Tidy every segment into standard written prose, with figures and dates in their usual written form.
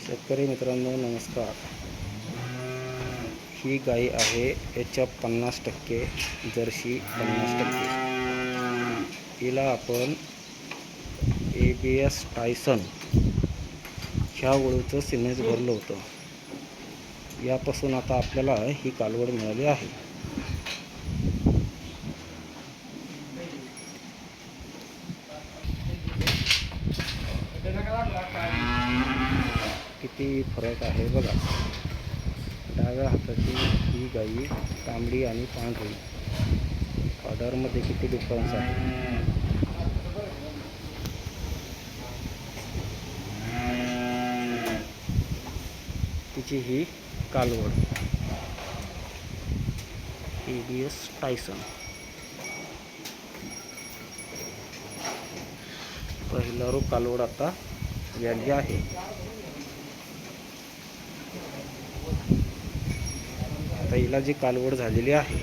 शेतकरी मित्रांनो नमस्कार. ही गाय आहे HF 50%, जर्सी 50%. हिला आपण ABS टायसन ह्या वळूचं सिमेंट भरलं होतं. यापासून आता आपल्याला ही कालवड मिळाली आहे. किती फरक आहे बघा. डाव्या हाताची ही गाई तांबडी आणि पांढरी, ऑर्डरमध्ये किती डिफरन्स आहे. तिची ही कालवड ABS टायसन. पहिला रो कालवड आता व्याली आहे. आता हिला जी कालवड झालेली आहे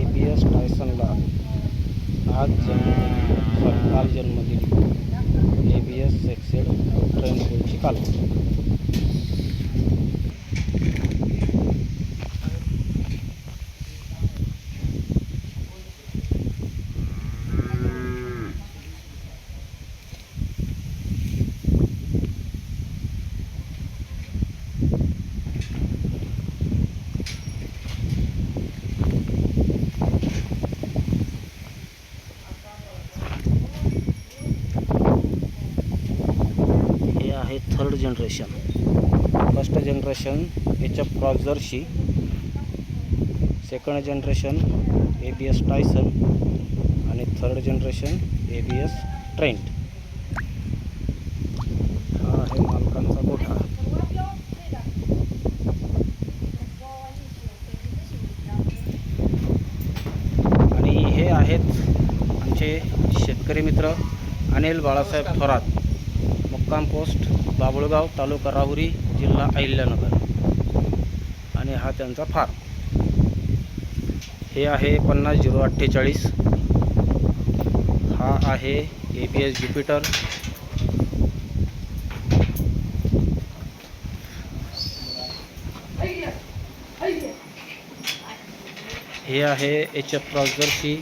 ABS टायसनला काल जन्म दिली ABS सेक्सेड ट्रेंडची कालवड. Third generation. First generation HF cross jersey, second generation ABS Tyson आणि थर्ड जनरेशन ABS ट्रेंड. हा आहे मालकांचा गोठा. आणि हे आहेत आमचे शेतकरी मित्र अनिल बाळासाहेब थोरात, मुक्काम पोस्ट बाबुळगाव, तालुका राहुरी, जिल्हा अहिल्यानगर. आणि हा त्यांचा फार्म. हे आहे 50-048. हा आहे ABS ज्युपिटर. हे आहे HF क्रॉस जर्सी.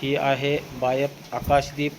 ही आहे बायप आकाशदीप.